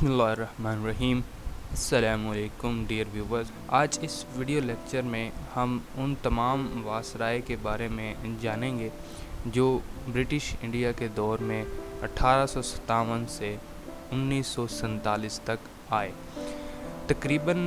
बिस्मिल्लाहिर्रहमानिर्रहीम। अस्सलामु अलैकुम डियर व्यूवर्स। आज इस वीडियो लेक्चर में हम उन तमाम वासराय के बारे में जानेंगे जो ब्रिटिश इंडिया के दौर में 1857 से 1947 तक आए। तकरीबन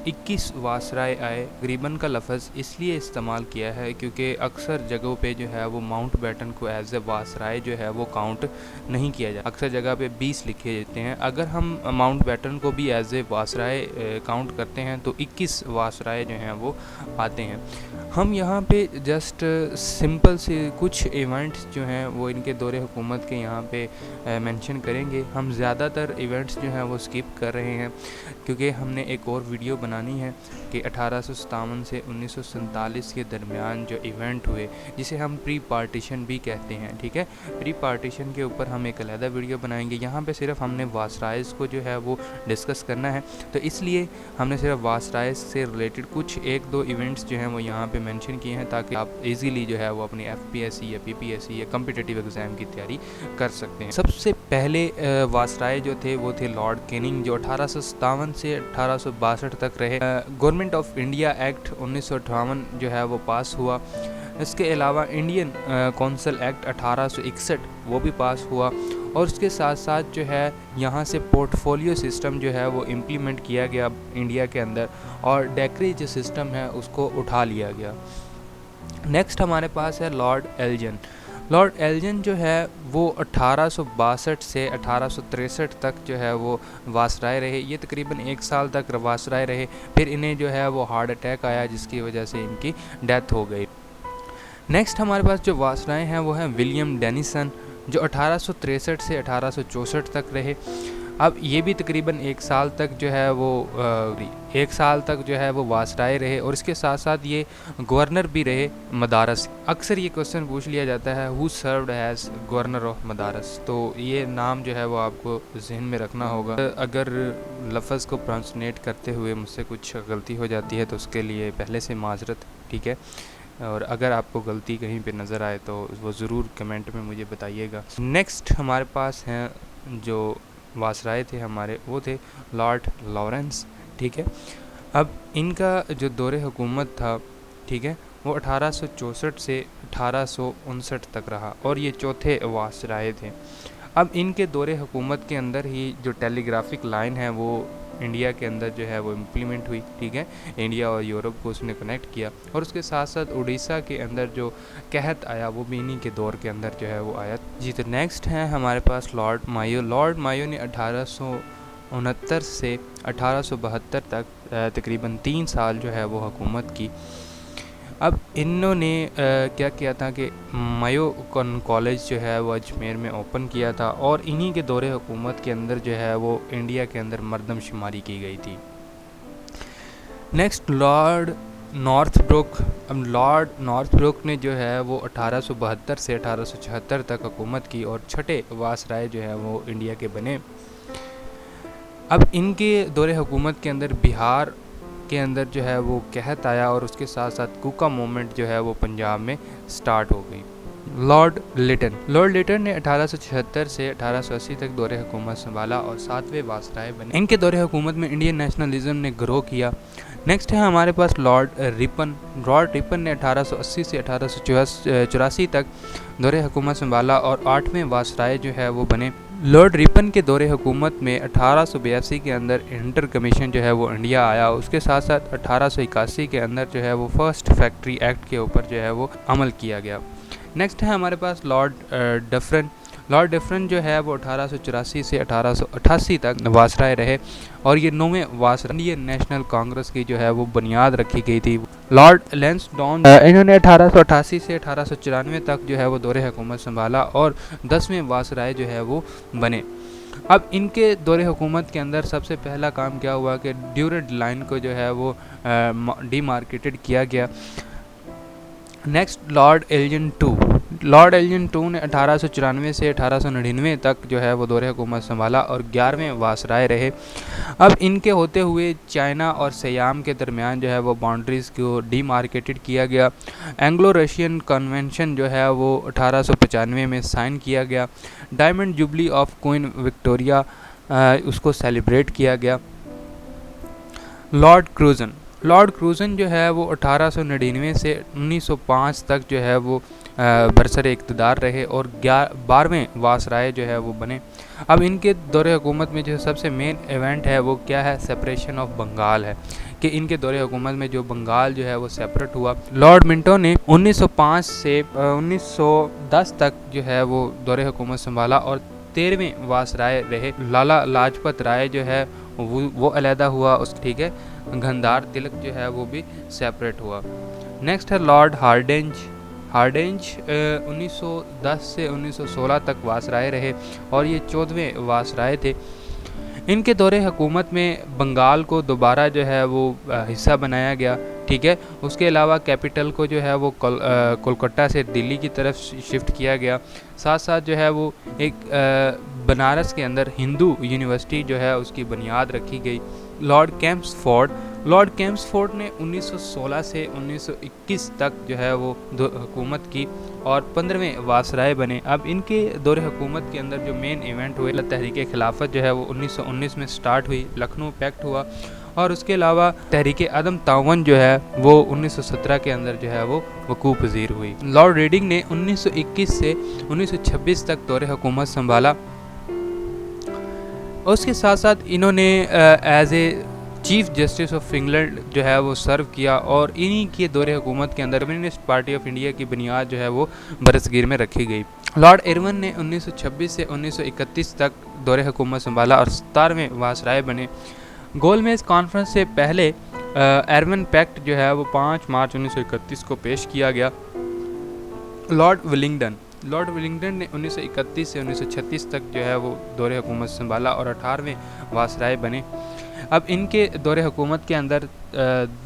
21 वासराय आए। तकरीबन का लफ्ज़ इसलिए इस्तेमाल किया है क्योंकि अक्सर जगहों पे जो है वो माउंट बैटन को एज ए वासराय जो है वो काउंट नहीं किया जाता। अक्सर जगह पे 20 लिखे जाते हैं। अगर हम माउंट बैटन को भी एज ए वासराय काउंट करते हैं तो 21 वासराय जो हैं वो आते हैं। हम यहाँ पे जस्ट सिंपल से कुछ इवेंट्स जो हैं वो इनके दौरे हुकूमत के यहाँ पे मेंशन करेंगे। हम ज़्यादातर इवेंट्स जो हैं वो स्किप कर रहे हैं क्योंकि हमने एक और वीडियो बनानी है कि 1857 से 1947 के दरमियान जो इवेंट हुए जिसे हम प्री पार्टीशन भी कहते हैं। ठीक है, प्री पार्टीशन के ऊपर हम एक अलग वीडियो बनाएंगे। यहाँ पे सिर्फ हमने वासरायज़ को जो है वो डिस्कस करना है, तो इसलिए हमने सिर्फ वासरायज़ से रिलेटेड कुछ एक दो इवेंट्स जो हैं वो यहाँ पे मेंशन किए हैं ताकि आप इजीली जो है वो अपनी FPSC या PPSC या कॉम्पिटिटिव एग्ज़ाम की तैयारी कर सकते हैं। सबसे पहले वासराय जो थे वो थे लॉर्ड कैनिंग, जो 1857 से 1862 तक रहे। गवर्नमेंट ऑफ इंडिया एक्ट 1958 जो है वो पास हुआ। इसके अलावा इंडियन कौंसल एक्ट 1861 वो भी पास हुआ, और उसके साथ साथ जो है यहाँ से पोर्टफोलियो सिस्टम जो है वो इम्प्लीमेंट किया गया इंडिया के अंदर, और डेक्री जो सिस्टम है उसको उठा लिया गया। नेक्स्ट हमारे पास है लॉर्ड एल्जिन। लॉर्ड एल्जिन जो है वो 1862 से 1863 तक जो है वो वासराय रहे। ये तकरीबन 1 साल तक वासराय रहे। फिर इन्हें जो है वो हार्ट अटैक आया जिसकी वजह से इनकी डेथ हो गई। नेक्स्ट हमारे पास जो वासराय हैं वो हैं विलियम डेनिसन, जो 1863 से 1864 तक रहे। अब ये भी तकरीबन 1 साल तक जो है वो 1 साल तक जो है वो वासराय रहे, और इसके साथ साथ ये गवर्नर भी रहे मदारस। अक्सर ये क्वेश्चन पूछ लिया जाता है who served as governor of Madras, तो ये नाम जो है वो आपको जहन में रखना होगा। अगर लफ्ज़ को प्रोनाउंसिएट करते हुए मुझसे कुछ गलती हो जाती है तो उसके लिए पहले से माजरत, ठीक है। और अगर आपको गलती कहीं पे नज़र आए तो वो ज़रूर कमेंट में मुझे बताइएगा। नेक्स्ट हमारे पास हैं जो वासराय थे हमारे, वो थे लॉर्ड लॉरेंस। ठीक है, अब इनका जो दौरे हुकूमत था, ठीक है, वो 1864 से 1859 तक रहा, और ये चौथे वासराय थे। अब इनके दौरे हुकूमत के अंदर ही जो टेलीग्राफिक लाइन है वो इंडिया के अंदर जो है वो इम्प्लीमेंट हुई। ठीक है, इंडिया और यूरोप को उसने कनेक्ट किया, और उसके साथ साथ उड़ीसा के अंदर जो कहत आया वो भी इन्हीं के दौर के अंदर जो है वो आया जी। तो नेक्स्ट है हमारे पास लॉर्ड मायो। लॉर्ड मायो ने 1869 से 1872 तक तकरीबन 3 साल जो है वो हुकूमत की। अब इन्होंने क्या किया था कि मायो कॉलेज जो है वो अजमेर में ओपन किया था, और इन्हीं के दौरे हुकूमत के अंदर जो है वो इंडिया के अंदर मरदमशुमारी की गई थी। Next Lord Northbrook. अब लॉर्ड नॉर्थब्रुक ने जो है वो 1872 से 1876 तक हुकूमत की, और छठे वासराय जो है वो इंडिया के बने। अब इनके दौरे हुकूमत के अंदर बिहार के अंदर जो है वो कहत आया, और उसके साथ साथ कुका मूवमेंट जो है वो पंजाब में स्टार्ट हो गई। लॉर्ड लिटन ने 1876 से 1880 तक दौरे हुकूमत संभाला और 7वें वासराय बने। इनके दौरे हुकूमत में इंडियन नेशनलिज्म ने ग्रो किया। नेक्स्ट है हमारे पास लॉर्ड रिपन। लॉर्ड रिपन ने 1880 से 1884 तक दौरे हुकूमत संभाला और 8वें वासराय जो है वो बने। लॉर्ड रिपन के दौरे हुकूमत में 1882 के अंदर इंटर कमीशन जो है वो इंडिया आया। उसके साथ साथ 1881 के अंदर जो है वो फर्स्ट फैक्ट्री एक्ट के ऊपर जो है वो अमल किया गया। नेक्स्ट है हमारे पास लॉर्ड डफरन। लॉर्ड डफरन जो है वो 1884 से 1888 तक वासराय रहे, और ये 9वें वासराय इंडियन नेशनल कांग्रेस की जो है वो बुनियाद रखी गई थी। लॉर्ड लैंसडाउन इन्होंने 1888 से 1894 तक जो है वो दौरे हुकूमत संभाला और 10वें वासराय जो है वो बने। अब इनके दौरे हुकूमत के अंदर सबसे पहला काम क्या हुआ कि ड्यूरेंट लाइन को जो है वो डीमार्केटेड किया गया। Next Lord Elgin two. Lord Elgin two ने 1894 से 1899 तक जो है वो दौरे हुकूमत संभाला और 11वें वासराय रहे। अब इनके होते हुए चाइना और सियाम के दरमियान जो है वो बाउंड्रीज़ को डीमार्केटेड किया गया। एंग्लो रशियन कन्वेंशन जो है वो 1895 में साइन किया गया। Diamond jubilee of Queen Victoria اس کو سیلیبریٹ کیا گیا۔ لارڈ کروزن جو ہے وہ 1899 سے 1905 تک جو ہے وہ برسر اقتدار رہے اور 12ویں وائسرائے جو ہے وہ بنے۔ اب ان کے دور حکومت میں جو سب سے مین ایونٹ ہے وہ کیا ہے؟ سیپریشن آف بنگال ہے، کہ ان کے دور حکومت میں جو بنگال جو ہے وہ سیپریٹ ہوا۔ لارڈ منٹو نے 1905 سے 1910 تک جو ہے وہ دور حکومت سنبھالا اور 13ویں وائسرائے رہے۔ لالا لاجپت رائے جو ہے وہ علیحدہ ہوا، ٹھیک ہے، گندھار تلک جو ہے وہ بھی سیپریٹ ہوا۔ نیکسٹ ہے لارڈ ہارڈنج 1910 سے 1916 تک وائسرائے رہے اور یہ 14ویں وائسرائے تھے۔ ان کے دور حکومت میں بنگال کو دوبارہ جو ہے وہ حصہ بنایا گیا، ٹھیک ہے۔ اس کے علاوہ کیپٹل کو جو ہے وہ کولکتہ سے دلی کی طرف شفٹ کیا گیا۔ ساتھ ساتھ جو ہے وہ ایک بنارس کے اندر ہندو یونیورسٹی جو ہے اس کی بنیاد رکھی گئی۔ لارڈ کیمپس فورڈ نے 1916 سے 1921 تک جو ہے وہ حکومت کی اور 15ویں وائسرائے بنے۔ اب ان کے دور حکومت کے اندر جو مین ایونٹ ہوئے، تحریک خلافت جو ہے وہ 1919 میں سٹارٹ ہوئی، لکھنؤ پیکٹ ہوا، اور اس کے علاوہ تحریک عدم تعاون جو ہے وہ 1917 کے اندر جو ہے وہ وقوع پذیر ہوئی۔ لارڈ ریڈنگ نے 1921 سے 1926 تک دور حکومت سنبھالا۔ اس کے ساتھ ساتھ انہوں نے as a chief justice of England جو ہے وہ سرو کیا اور انہی کے دور حکومت کے اندر کمیونسٹ پارٹی آف انڈیا کی بنیاد جو ہے وہ برصغیر میں رکھی گئی۔ لارڈ ایرون نے 1926 سے 1931 تک دور حکومت سنبھالا اور 17ویں وائسرائے بنے۔ گول میز کانفرنس سے پہلے ایرون پیکٹ جو ہے وہ 5 مارچ 1931 کو پیش کیا گیا۔ لارڈ ولنگڈن نے 1931 سے 1936 تک جو ہے وہ دور حکومت سنبھالا اور 18ویں وائسرائے بنے۔ اب ان کے دور حکومت کے اندر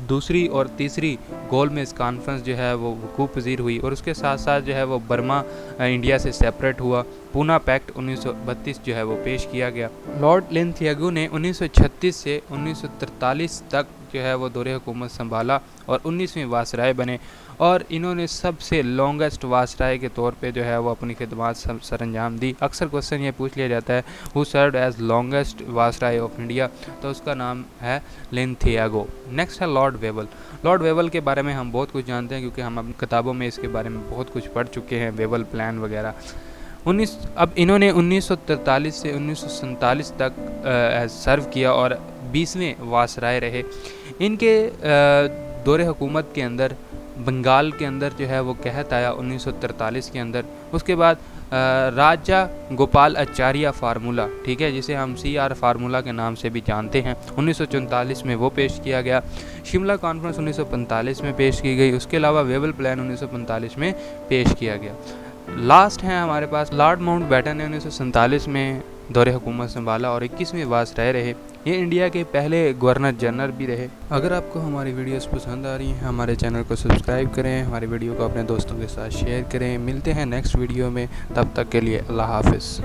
دوسری اور تیسری گول میز کانفرنس جو ہے وہ وقوع پذیر ہوئی اور اس کے ساتھ ساتھ جو ہے وہ برما انڈیا سے سیپریٹ ہوا۔ پونا پیکٹ 1932 جو ہے وہ پیش کیا گیا۔ لارڈ لینتھیاگو نے 1936 سے 1943 تک جو ہے وہ دور حکومت سنبھالا اور 19ویں وائسرائے بنے اور انہوں نے سب سے لانگسٹ وائسرائے کے طور پہ جو ہے وہ اپنی خدمات سر انجام دی۔ اکثر کوسچن یہ پوچھ لیا جاتا ہے who served as longest viceroy of India, تو اس کا نام ہے لینتھیاگو۔ نیکسٹ ہے لارڈ ویول کے بارے میں ہم بہت کچھ جانتے ہیں کیونکہ ہم اپنی کتابوں میں اس کے بارے میں بہت کچھ پڑھ چکے ہیں، ویول پلان وغیرہ۔ اب انہوں نے 1943 سے 1947 تک سرو کیا اور 20ویں وائسرائے رہے۔ ان کے دور حکومت کے اندر بنگال کے اندر جو ہے وہ قحط آیا 1943 کے اندر۔ اس کے بعد راجا گوپال اچاریہ فارمولا، ٹھیک ہے، جسے ہم CR فارمولا کے نام سے بھی جانتے ہیں، 1944 میں وہ پیش کیا گیا۔ شملہ کانفرنس 1945 میں پیش کی گئی۔ اس کے علاوہ ویول پلان 1945 میں پیش کیا گیا۔ لاسٹ ہیں ہمارے پاس لارڈ ماؤنٹ بیٹن نے 1947 میں دور حکومت سنبھالا اور 21ویں وائسرائے رہے۔ یہ انڈیا کے پہلے گورنر جنرل بھی رہے۔ اگر آپ کو ہماری ویڈیوز پسند آ رہی ہیں ہمارے چینل کو سبسکرائب کریں، ہماری ویڈیو کو اپنے دوستوں کے ساتھ شیئر کریں۔ ملتے ہیں نیکسٹ ویڈیو میں، تب تک کے لیے اللہ حافظ۔